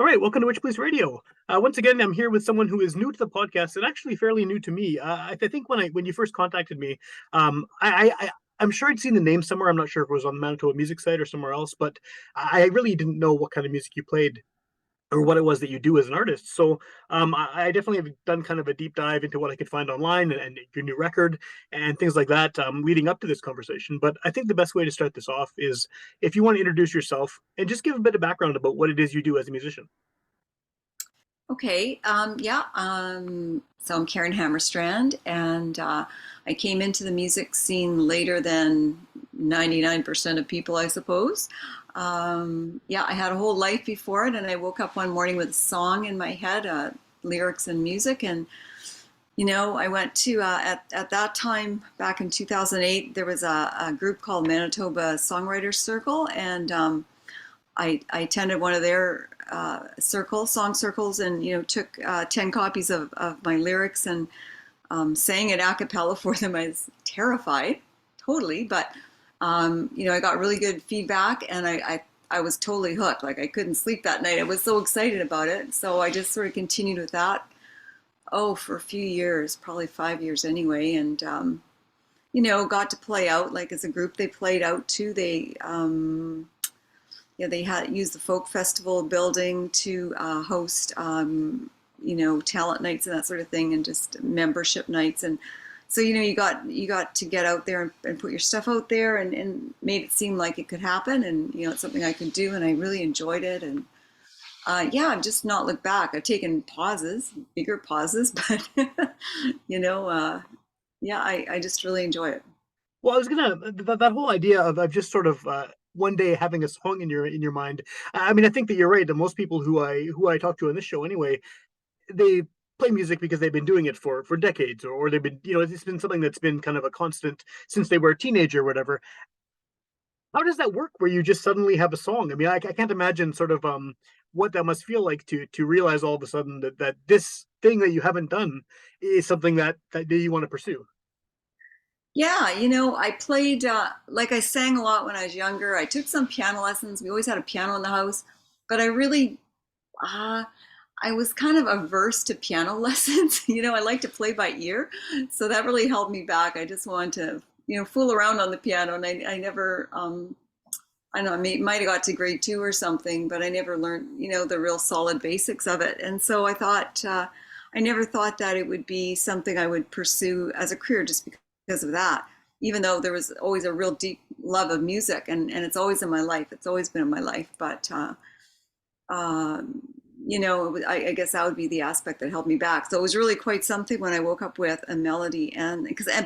All right, welcome to Witchpolice Radio. Once again, I'm here with someone who is new to the podcast and actually fairly new to me. I think when you first contacted me, I'm sure I'd seen the name somewhere. I'm not sure if it was on the Manitoba Music site or somewhere else, but I really didn't know what kind of music you played or what it was that you do as an artist. So I definitely have done kind of a deep dive into what I could find online and your new record and things like that leading up to this conversation. But I think the best way to start this off is if you want to introduce yourself and just give a bit of background about what it is you do as a musician. Okay, yeah. So I'm Karen Hammarstrand, and I came into the music scene later than 99% of people, I suppose. Yeah, I had a whole life before it, and I woke up one morning with a song in my head, lyrics and music, and I went to at that time back in 2008. There was a group called Manitoba Songwriter Circle, and I attended one of their song circles, and took 10 copies of my lyrics and sang it a cappella for them. I was terrified, totally, but I got really good feedback, and I was totally hooked. Like, I couldn't sleep that night. I was so excited about it, so I just sort of continued with that. Oh, for a few years, probably 5 years anyway, and got to play out. Like, as a group, they played out too. They had used the folk festival building to host, talent nights and that sort of thing, and just membership nights. And so, you got to get out there and put your stuff out there, and made it seem like it could happen. And, it's something I could do, and I really enjoyed it. And yeah, I've just not looked back. I've taken pauses, bigger pauses, but, yeah, I just really enjoy it. Well, I was gonna that whole idea of just sort of one day having a song in your mind. I mean, I think that you're right. That most people who I talk to on this show anyway, they play music because they've been doing it for decades, or they've been it's been something that's been kind of a constant since they were a teenager or whatever. How does that work? Where you just suddenly have a song? I mean, I can't imagine sort of what that must feel like to realize all of a sudden that this thing that you haven't done is something that you want to pursue. Yeah, I played, like, I sang a lot when I was younger. I took some piano lessons. We always had a piano in the house, but uh, I was kind of averse to piano lessons. I like to play by ear. So that really held me back. I just wanted to, fool around on the piano. And I never, I don't know, I might have got to grade two or something, but I never learned, the real solid basics of it. And so I never thought that it would be something I would pursue as a career, just because of that, even though there was always a real deep love of music, and it's always in my life. It's always been in my life. But, I guess that would be the aspect that held me back. So it was really quite something when I woke up with a melody,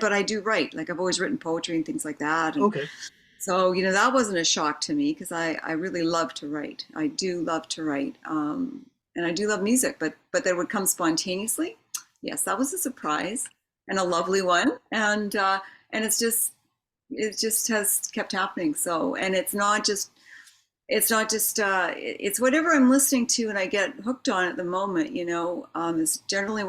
but I do write, like, I've always written poetry and things like that. And Okay. so, that wasn't a shock to me, because I really love to write. I do love to write. And I do love music, but that would come spontaneously. Yes, that was a surprise, and a lovely one. And it just has kept happening. So, and it's whatever I'm listening to and I get hooked on at the moment, is generally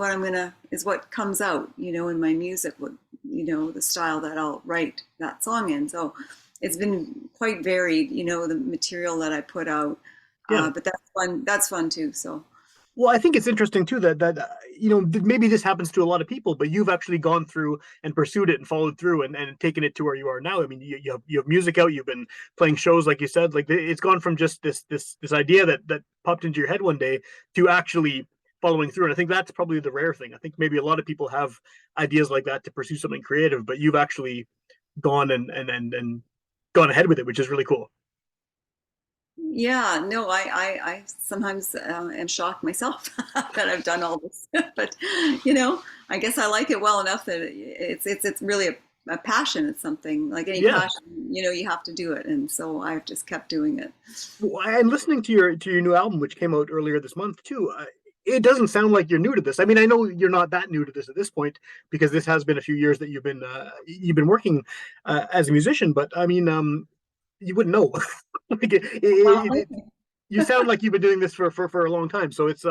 is what comes out, in my music, the style that I'll write that song in. So it's been quite varied, the material that I put out. Yeah. But that's fun too. So. Well, I think it's interesting too that maybe this happens to a lot of people, but you've actually gone through and pursued it and followed through and taken it to where you are now. I mean, you have music out, you've been playing shows, like you said, like it's gone from just this idea that popped into your head one day to actually following through. And I think that's probably the rare thing. I think maybe a lot of people have ideas like that to pursue something creative, but you've actually gone and gone ahead with it, which is really cool. Yeah, no, I sometimes am shocked myself that I've done all this, but I guess I like it well enough that it's really a passion. It's something like any Yeah. passion, you have to do it, and so I've just kept doing it. Well, and listening to your new album, which came out earlier this month too, it doesn't sound like you're new to this. I mean, I know you're not that new to this at this point because this has been a few years that you've been working as a musician. But I mean, you wouldn't know. Like Well, you sound like you've been doing this for a long time. So it's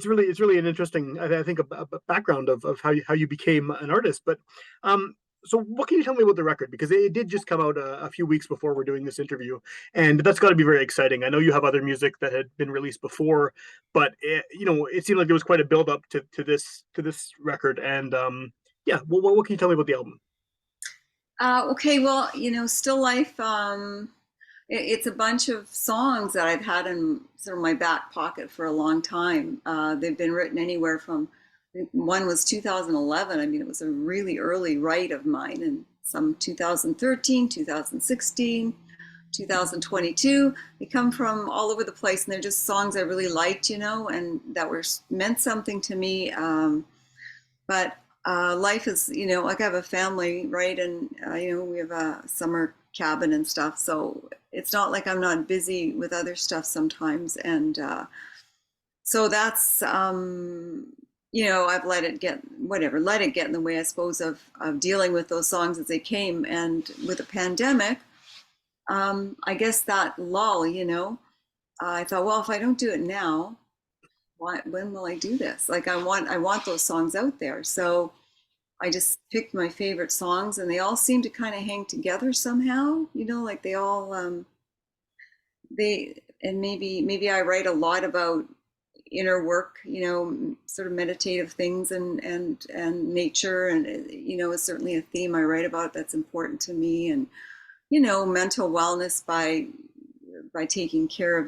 really an interesting, I think, a background of how you became an artist. But So what can you tell me about the record? Because it did just come out a few weeks before we're doing this interview, and that's got to be very exciting. I know you have other music that had been released before, but it seemed like there was quite a build up to this record. And yeah, what can you tell me about the album? Okay, well, Still Life, it's a bunch of songs that I've had in sort of my back pocket for a long time. They've been written anywhere from, I think one was 2011. I mean, it was a really early write of mine, and some 2013, 2016, 2022. They come from all over the place, and they're just songs I really liked, and that were meant something to me. But life is, like I have a family, right? And, we have a summer cabin and stuff. So it's not like I'm not busy with other stuff sometimes. And so that's, I've let it get, whatever, let it get in the way, I suppose, of dealing with those songs as they came. And with the pandemic, I guess that lull, I thought, well, if I don't do it now, when will I do this? Like I want those songs out there. So I just picked my favorite songs, and they all seem to kind of hang together somehow. Like they all and maybe I write a lot about inner work, sort of meditative things and nature, and is certainly a theme I write about that's important to me, and mental wellness by taking care of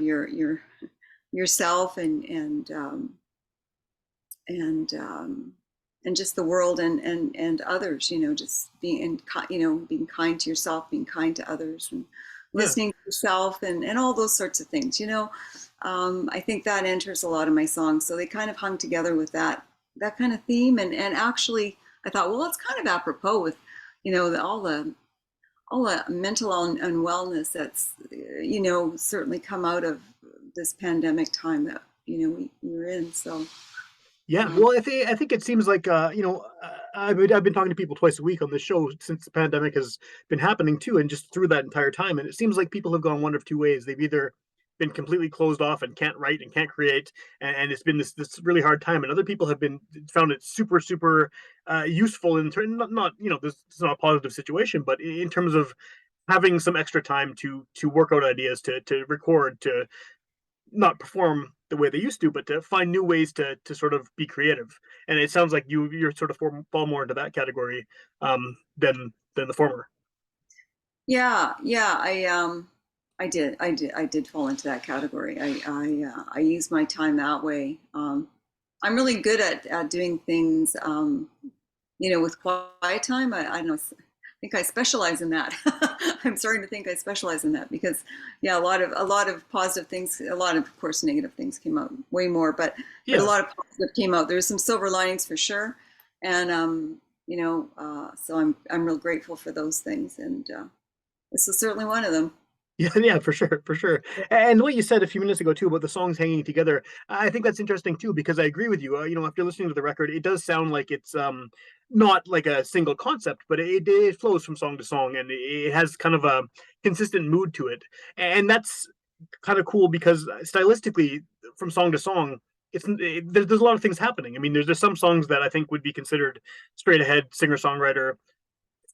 yourself and just the world and others, just being kind to yourself, being kind to others, and Yeah, listening to yourself, and all those sorts of things. I think that enters a lot of my songs, so they kind of hung together with that kind of theme, and actually I thought, well, it's kind of apropos with all the mental and wellness that's certainly come out of this pandemic time that we were in. So yeah. um, Well, I think it seems like I've been talking to people twice a week on this show since the pandemic has been happening too, and just through that entire time, and it seems like people have gone one of two ways. They've either been completely closed off and can't write and can't create, and it's been this really hard time, and other people have been found it super super useful in turn. Not this is not a positive situation, but in terms of having some extra time to work out ideas, to record, to not perform the way they used to, but to find new ways to sort of be creative. And it sounds like you're sort of fall more into that category than the former. yeah, I did fall into that category. I use my time that way. I'm really good at doing things, with quiet time. I don't know. I think I specialize in that. I'm starting to think I specialize in that because, yeah, a lot of positive things, a lot of course, negative things came out way more, but a Yeah, lot of positive came out. There's some silver linings for sure, and so I'm real grateful for those things, and this is certainly one of them. yeah, yeah, for sure, for sure. And what you said a few minutes ago too about the songs hanging together, I think that's interesting too because I agree with you. After listening to the record, it does sound like it's not like a single concept, but it flows from song to song, and it has kind of a consistent mood to it, and that's kind of cool because stylistically, from song to song, there's a lot of things happening. I mean, there's some songs that I think would be considered straight ahead singer songwriter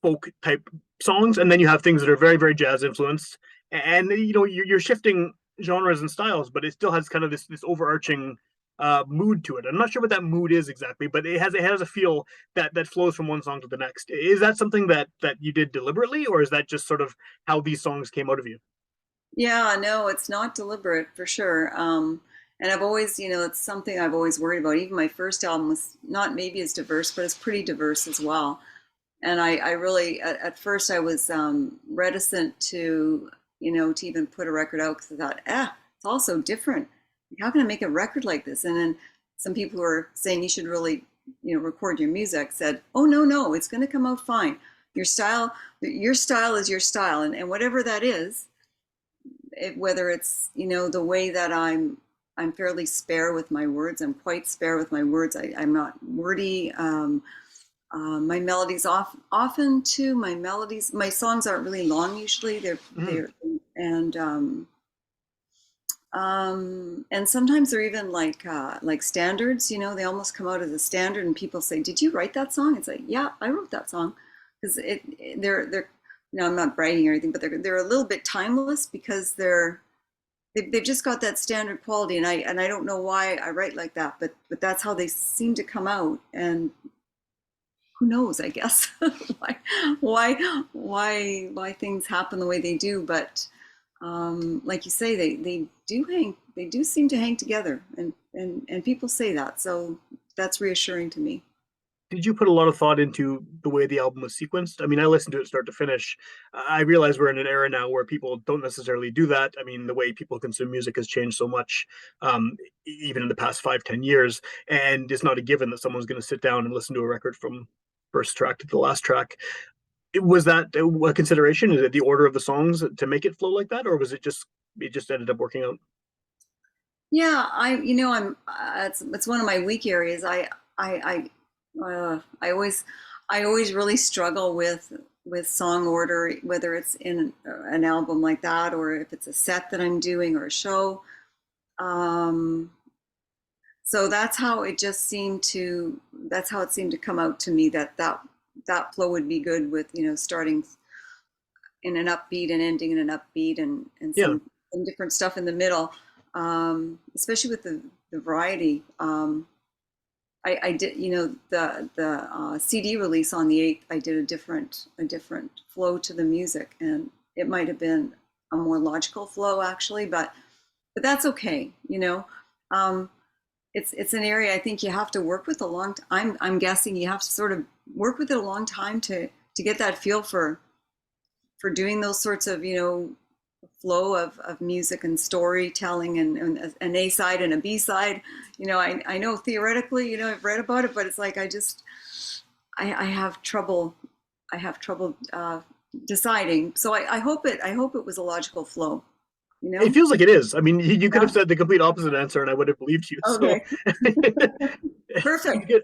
folk type songs, and then you have things that are very very jazz influenced, and you're shifting genres and styles, but it still has kind of this overarching mood to it. I'm not sure what that mood is exactly, but it has a feel that flows from one song to the next. Is that something that you did deliberately, or is that just sort of how these songs came out of you? Yeah, no, it's not deliberate for sure. And I've always, it's something I've always worried about. Even my first album was not maybe as diverse, but it's pretty diverse as well. And I really, at first, I was reticent to even put a record out because I thought, it's all so different. How can I make a record like this? And then some people who were saying you should really, record your music said, oh, no, no, it's going to come out fine. Your style is your style. And whatever that is, whether it's, the way that I'm fairly spare with my words. I'm quite spare with my words. I'm not wordy. My melodies often too. My songs aren't really long usually. Mhm. They're and sometimes they're even like standards. They almost come out as a standard, and people say, "Did you write that song?" It's like, "Yeah, I wrote that song." because they're I'm not bragging or anything, but they're a little bit timeless because they've just got that standard quality, and I don't know why I write like that, but that's how they seem to come out, and who knows, I guess, why why things happen the way they do. But like you say, they do seem to hang together, and people say that, so that's reassuring to me. Did you put a lot of thought into the way the album was sequenced? I mean, I listened to it start to finish. I realize we're in an era now where people don't necessarily do that. I mean, the way people consume music has changed so much, even in the past 5, 10 years, and it's not a given that someone's going to sit down and listen to a record from first track to the last track. Was that a consideration? Is it the order of the songs to make it flow like that, or was it just ended up working out? Yeah, I'm it's one of my weak areas. I always really struggle with song order, whether it's in an album like that or if it's a set that I'm doing or a show. Um, so that's how it seemed to come out to me, that flow would be good with, starting in an upbeat and ending in an upbeat, and Yeah, some different stuff in the middle, especially with the variety. I did, the CD release on the 8th, I did a different flow to the music, and it might have been a more logical flow actually, but that's okay. Um, it's an area I think you have to work with a long time. I'm guessing you have to sort of work with it a long time to get that feel for doing those sorts of, flow of music and storytelling, and an A side and a B side. I know theoretically, I've read about it, but it's like I have trouble. I have trouble deciding. So I hope it was a logical flow. You it know? feels like it is. I mean, you could have Yeah. said the complete opposite answer, and I would have believed you. So Okay. you Perfect. get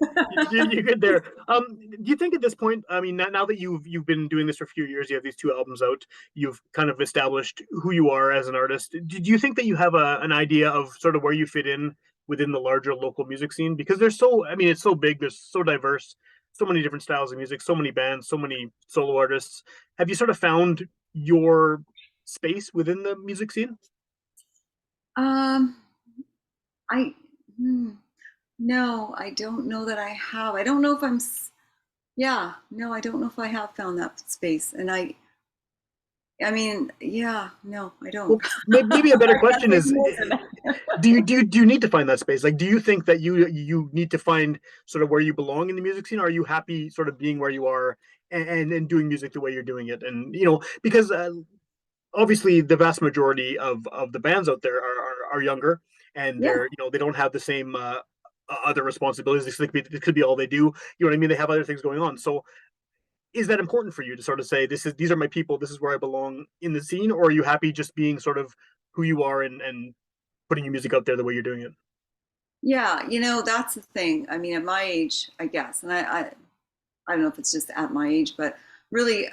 you get there. Do you think at this point? I mean, now that you've been doing this for a few years, you have these two albums out. You've kind of established who you are as an artist. Do you think that you have an idea of sort of where you fit in within the larger local music scene? Because there's so, I mean, it's so big. There's so diverse. So many different styles of music. So many bands. So many solo artists. Have you sort of found your space within the music scene? Um, I hmm, no, I don't know that I have. I don't know if yeah, no, I don't know if I have found that space. And I mean, yeah, no, I don't. Well, maybe a better I can't question say is, more than that. do you need to find that space? Like, do you think that you need to find sort of where you belong in the music scene? Or are you happy sort of being where you are and doing music the way you're doing it? And because obviously the vast majority of the bands out there are younger, and Yeah, they don't have the same other responsibilities. This could be all they do. You know what I mean? They have other things going on. So is that important for you to sort of say these are my people, this is where I belong in the scene, or are you happy just being sort of who you are and putting your music out there the way you're doing it? yeah, that's the thing. I mean, at my age, I guess, and I don't know if it's just at my age, but really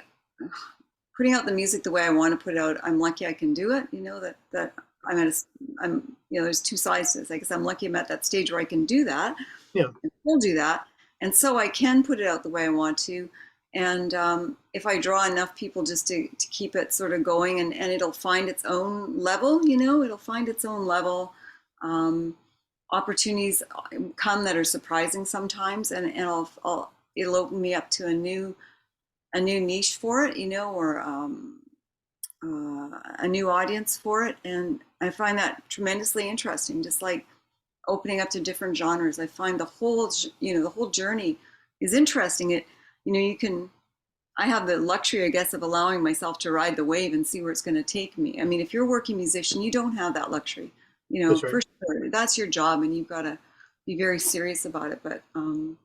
putting out the music the way I want to put it out, I'm lucky I can do it. That I'm at a, I'm, there's two sides to this. I guess I'm lucky I'm at that stage where I can do that, Yeah, and will do that. And so I can put it out the way I want to. And if I draw enough people just to keep it sort of going, and it'll find its own level, it'll find its own level. Um, Opportunities come that are surprising sometimes, and it'll open me up to a new niche for it, or a new audience for it. And I find that tremendously interesting, just like opening up to different genres. I find the whole journey is interesting. You can, I have the luxury, I guess, of allowing myself to ride the wave and see where it's going to take me. I mean, if you're a working musician, you don't have that luxury, that's right. for sure. That's your job, and you've got to be very serious about it. But and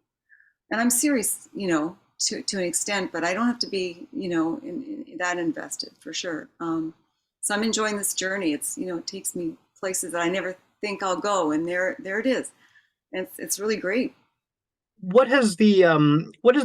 I'm serious, to an extent, but I don't have to be, in that invested for sure. So I'm enjoying this journey. It takes me places that I never think I'll go, and there it is. And it's really great. what has the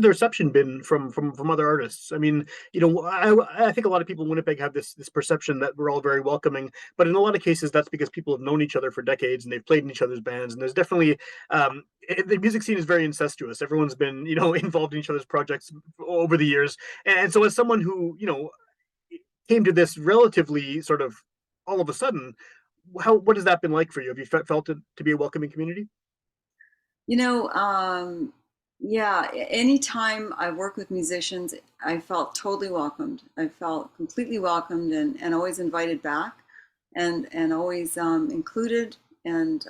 reception been from other artists? I mean, I think a lot of people in Winnipeg have this perception that we're all very welcoming, but in a lot of cases that's because people have known each other for decades and they've played in each other's bands, and there's definitely the music scene is very incestuous. Everyone's been involved in each other's projects over the years, and so as someone who came to this relatively sort of all of a sudden, how what has that been like for you? Have you felt it to be a welcoming community? You know, yeah, anytime I work with musicians, I felt totally welcomed. I felt completely welcomed and always invited back and always included. And,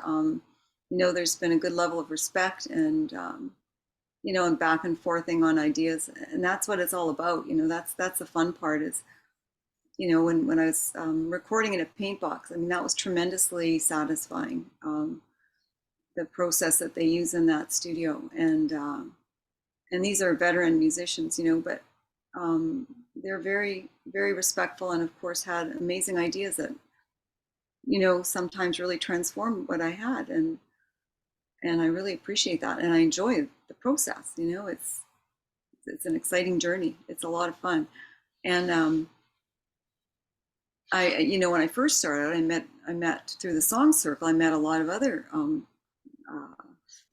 there's been a good level of respect and back and forthing on ideas. And that's what it's all about. That's the fun part is, when I was recording in a paint box, I mean, that was tremendously satisfying. The process that they use in that studio, and these are veteran musicians, but they're very, very respectful, and of course had amazing ideas that sometimes really transform what I had, and I really appreciate that, and I enjoy the process. It's an exciting journey. It's a lot of fun, and when I first started, I met through the song circle. I met a lot of other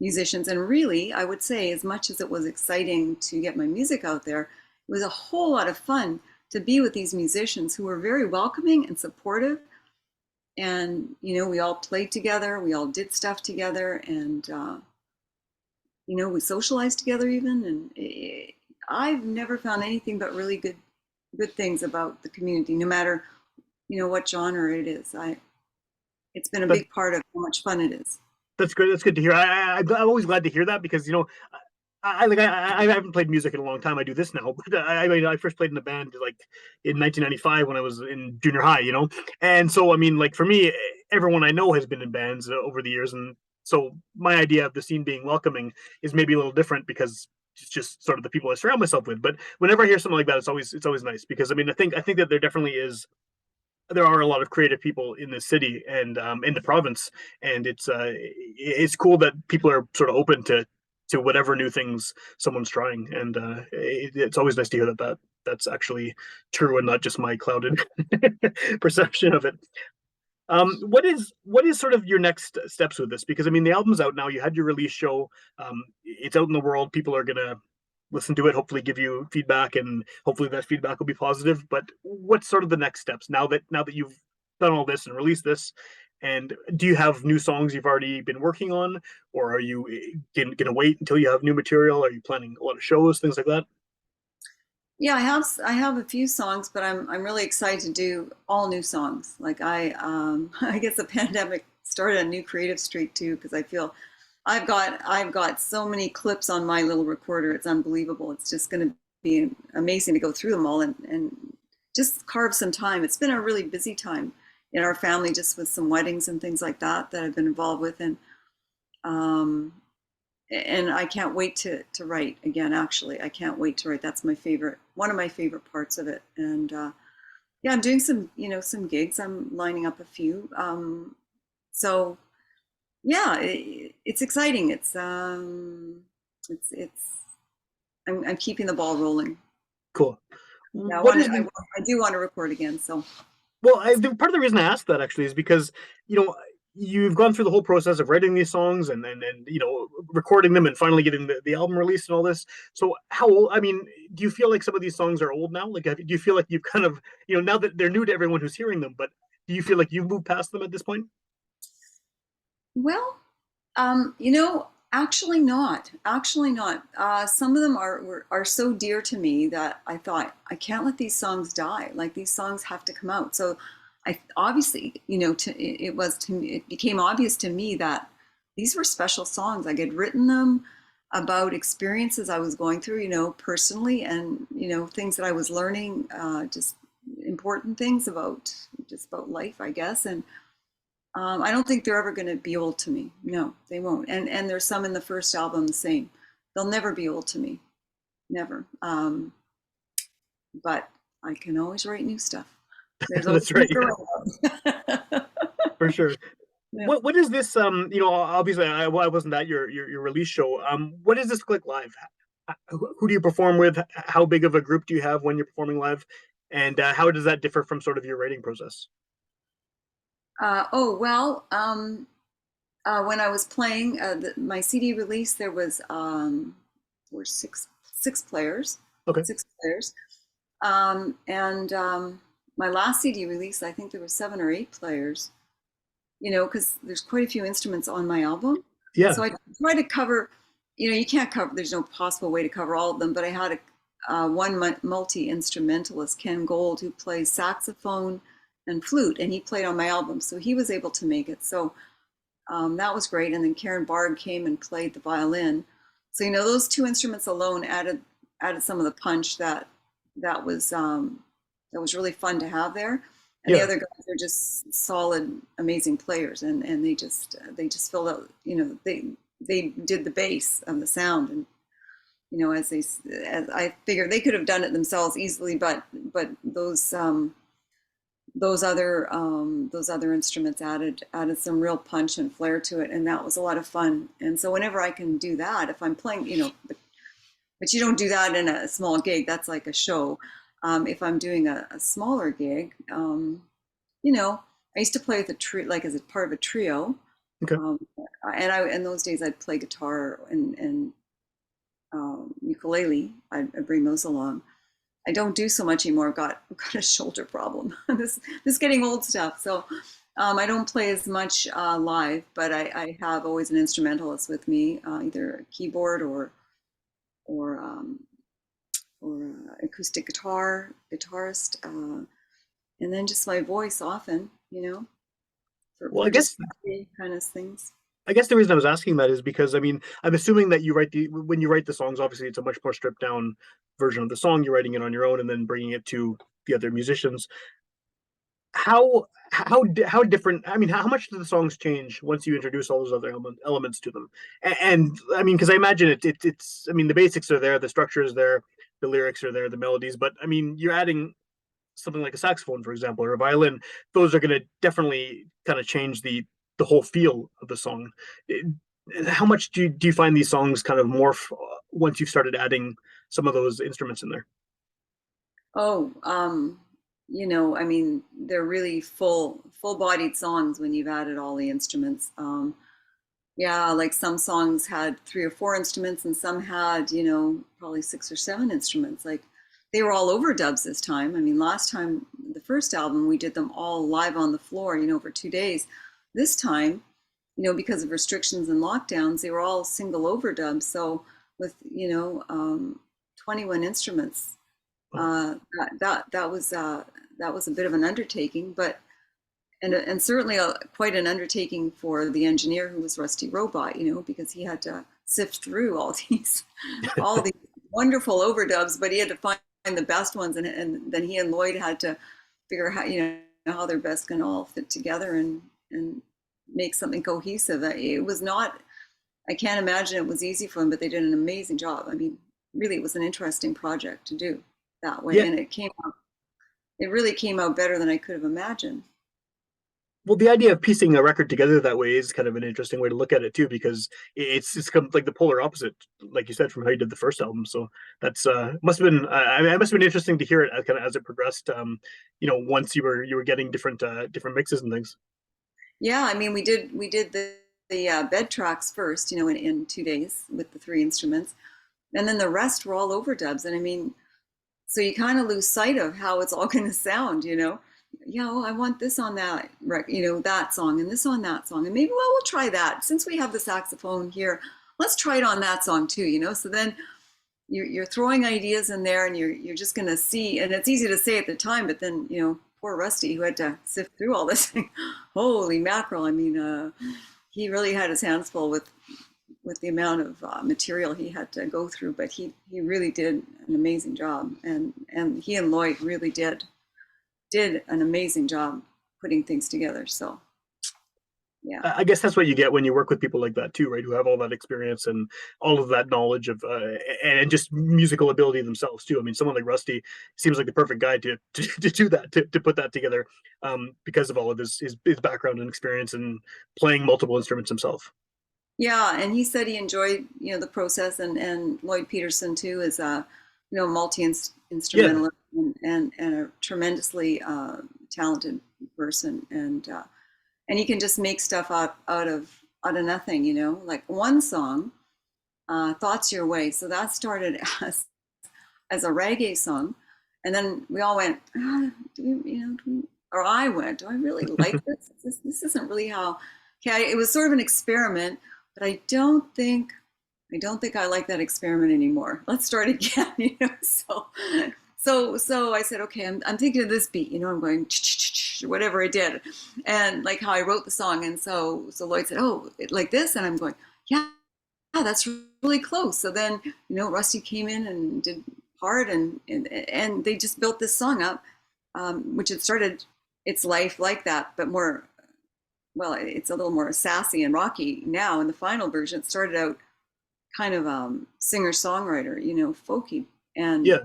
musicians, and really, I would say, as much as it was exciting to get my music out there, it was a whole lot of fun to be with these musicians who were very welcoming and supportive. And we all played together, we all did stuff together, and we socialized together even. And I've never found anything but really good things about the community, no matter what genre it is. It's been a That big part of how much fun it is. that's good. That's good to hear. I'm always glad to hear that because I haven't played music in a long time. I do this now, but I mean I first played in a band like in 1995 when I was in junior high, and so I mean like for me, everyone I know has been in bands over the years, and so my idea of the scene being welcoming is maybe a little different because it's just sort of the people I surround myself with. But whenever I hear something like that, it's always nice because I mean I think that there are a lot of creative people in the city and in the province, and it's cool that people are sort of open to whatever new things someone's trying, and it's always nice to hear that's actually true and not just my clouded perception of it. What is sort of your next steps with this? Because I mean, the album's out now. You had your release show. It's out in the world. People are gonna listen to it, hopefully give you feedback, and hopefully that feedback will be positive. But what's sort of the next steps now that you've done all this and released this? And do you have new songs you've already been working on, or are you gonna wait until you have new material? Are you planning a lot of shows, things like that? Yeah, I have a few songs, but I'm really excited to do all new songs. Like I guess the pandemic started a new creative streak too, because I feel I've got so many clips on my little recorder. It's unbelievable. It's just going to be amazing to go through them all and just carve some time. It's been a really busy time in our family, just with some weddings and things like that I've been involved with, um, and I can't wait to write again. Actually, I can't wait to write. That's one of my favorite parts of it. And yeah, I'm doing some gigs. I'm lining up a few. So yeah, it's exciting. It's I'm keeping the ball rolling. Cool. Yeah, What is the I do want to record again. So Well, part of the reason I asked that actually is because you know you've gone through the whole process of writing these songs and recording them and finally getting the album released and all this. So how old? I mean, do you feel like some of these songs are old now? Like, do you feel like you've kind of now that they're new to everyone who's hearing them, but do you feel like you've moved past them at this point? well, actually not. Actually not. Some of them are so dear to me that I thought I can't let these songs die. Like these songs have to come out. So I obviously, it became obvious to me that these were special songs. I had written them about experiences I was going through, personally, and things that I was learning, just important things about life, I guess, and I don't think they're ever going to be old to me. No, they won't. And there's some in the first album the same. They'll never be old to me, never. But I can always write new stuff. There's always That's right, yeah, around. for sure. what is this? Obviously, I wasn't at your release show. What does this look like live? Who do you perform with? How big of a group do you have when you're performing live? And how does that differ from sort of your writing process? Oh, well, when I was playing my CD release, were six players, Okay. six players, and my last CD release, I think there were 7 or 8 players. Because there's quite a few instruments on my album, Yeah. so I try to cover. You can't cover. There's no possible way to cover all of them, but I had one multi-instrumentalist, Ken Gold, who plays saxophone and flute, and he played on my album, so he was able to make it. So that was great. And then Karen Bard came and played the violin. So those 2 instruments alone added some of the punch that was really fun to have there. And the Yeah. other guys are just solid, amazing players, and they just filled out. They did the bass of the sound, and as I figured they could have done it themselves easily, but those other instruments added some real punch and flair to it, and that was a lot of fun. And so whenever I can do that, if I'm playing, but you don't do that in a small gig. That's like a show. If I'm doing a smaller gig, I used to play with a trio, like as a part of a trio. Okay. And in those days I'd play guitar and ukulele. I'd bring those along. I don't do so much anymore. I've got a shoulder problem. this getting old stuff. So I don't play as much live, but I have always an instrumentalist with me, either a keyboard or acoustic guitarist, and then just my voice often, Well, for just kind of things. I guess the reason I was asking that is because I'm assuming that when you write the songs, obviously it's a much more stripped down version of the song. You're writing it on your own and then bringing it to the other musicians. How different? How much do the songs change once you introduce all those other elements to them? And because I imagine it's the basics are there, the structure is there, the lyrics are there, the melodies, but you're adding something like a saxophone, for example, or a violin. Those are going to definitely kind of change the whole feel of the song. How much do you find these songs kind of morph once you've started adding some of those instruments in there? Oh, they're really full-bodied songs when you've added all the instruments. Yeah, like some songs had 3 or 4 instruments, and some had, probably 6 or 7 instruments. Like they were all overdubs this time. Last time, the first album, we did them all live on the floor, for 2 days. This time, because of restrictions and lockdowns, they were all single overdubs. So with 21 instruments, that was a bit of an undertaking, but and certainly quite an undertaking for the engineer, who was Rusty Robot, because he had to sift through all these wonderful overdubs, but he had to find the best ones, and then he and Lloyd had to figure out how they're best going to all fit together and make something cohesive. It was not, I can't imagine it was easy for them, but they did an amazing job. Really, it was an interesting project to do that way, Yeah. and it really came out better than I could have imagined. Well, the idea of piecing a record together that way is kind of an interesting way to look at it too, because it's kind of like the polar opposite, like you said, from how you did the first album. So that's must have been it must have been interesting to hear it kind of as it progressed. Once you were getting different mixes and things. Yeah, we did the bed tracks first, in 2 days with the 3 instruments, and then the rest were all overdubs. And so you kind of lose sight of how it's all going to sound, I want this on that, that song, and this on that song, and maybe, well, we'll try that since we have the saxophone here. Let's try it on that song too, So then you're throwing ideas in there, and you're just going to see, and it's easy to say at the time, but then poor Rusty, who had to sift through all this. Holy mackerel! He really had his hands full with the amount of material he had to go through, but he really did an amazing job, and he and Lloyd really did an amazing job putting things together. So Yeah. I guess that's what you get when you work with people like that too, right? Who have all that experience and all of that knowledge of and just musical ability themselves too. I mean, someone like Rusty seems like the perfect guy to do that, to put that together, because of all of his background and experience and playing multiple instruments himself. Yeah, and he said he enjoyed, the process, and Lloyd Peterson too is a, multi Yeah, instrumentalist, and a tremendously talented person, and he can just make stuff out of nothing, like one song, "Thoughts Your Way." So that started as a reggae song, and then we all went, or I went, do I really like this? This isn't really how. Okay, it was sort of an experiment, but I don't think I like that experiment anymore. Let's start again, So I said, okay, I'm thinking of this beat, I'm going whatever I did, and like how I wrote the song, and so Lloyd said, oh, like this, and I'm going, yeah, that's really close. So then, Rusty came in and did part, and they just built this song up, which had started its life like that, but more, well, it's a little more sassy and rocky now. In the final version, it started out kind of singer-songwriter, folky, and yeah.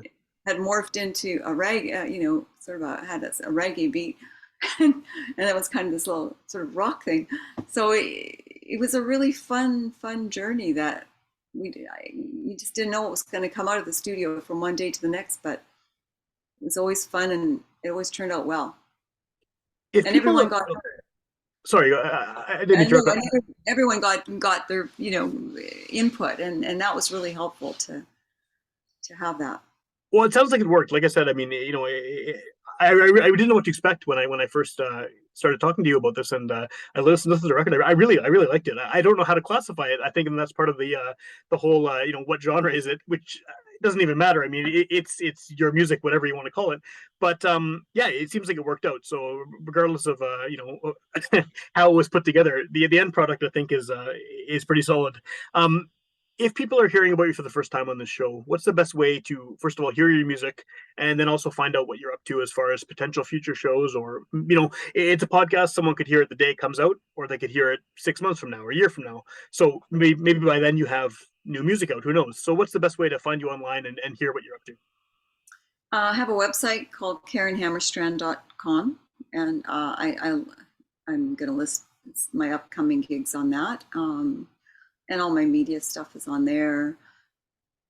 had morphed into a reggae, sort of had a reggae beat, and that was kind of this little sort of rock thing. So it was a really fun journey that you just didn't know what was going to come out of the studio from one day to the next, but it was always fun, and it always turned out well. If And people, everyone got sorry, I didn't and, no, interrupt. and everyone got their input, and that was really helpful to have that. Well, it sounds like it worked. Like I said, I mean, I didn't know what to expect when I first started talking to you about this, and I listened to the record. I really liked it. I don't know how to classify it. I think that's part of the whole what genre is it, which doesn't even matter. I mean, it's your music, whatever you want to call it. But yeah, it seems like it worked out. So regardless of how it was put together, the end product I think is pretty solid. If people are hearing about you for the first time on this show, what's the best way to, first of all, hear your music and then also find out what you're up to as far as potential future shows? Or, it's a podcast. Someone could hear it the day it comes out, or they could hear it 6 months from now or a year from now. So maybe by then you have new music out. Who knows? So, what's the best way to find you online and hear what you're up to? I have a website called KarenHammarstrand.com, and I'm going to list my upcoming gigs on that. And all my media stuff is on there.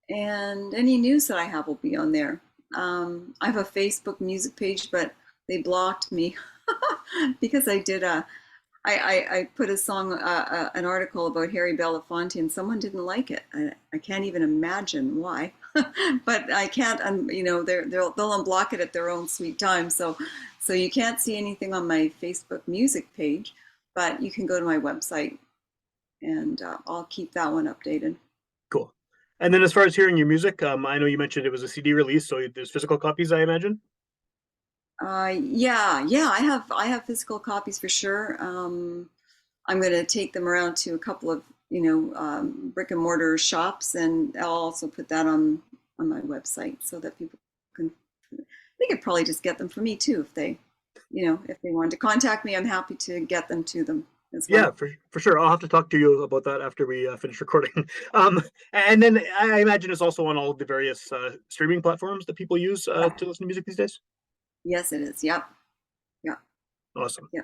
And any news that I have will be on there. I have a Facebook music page, but they blocked me because I put a song, an article about Harry Belafonte, and someone didn't like it. I can't even imagine why, but I can't. They'll unblock it at their own sweet time. So you can't see anything on my Facebook music page, but you can go to my website, and I'll keep that one updated. Cool. And then as far as hearing your music, I know you mentioned it was a CD release, so there's physical copies, I imagine. Yeah. I have physical copies for sure. I'm going to take them around to a couple of brick and mortar shops, and I'll also put that on my website so that people can. They could probably just get them for me too if they wanted to contact me. I'm happy to get them to them as well. Yeah, for sure. I'll have to talk to you about that after we finish recording. And then I imagine it's also on all of the various streaming platforms that people use to listen to music these days. Yes, it is. Yep. Yeah. Awesome. Yeah.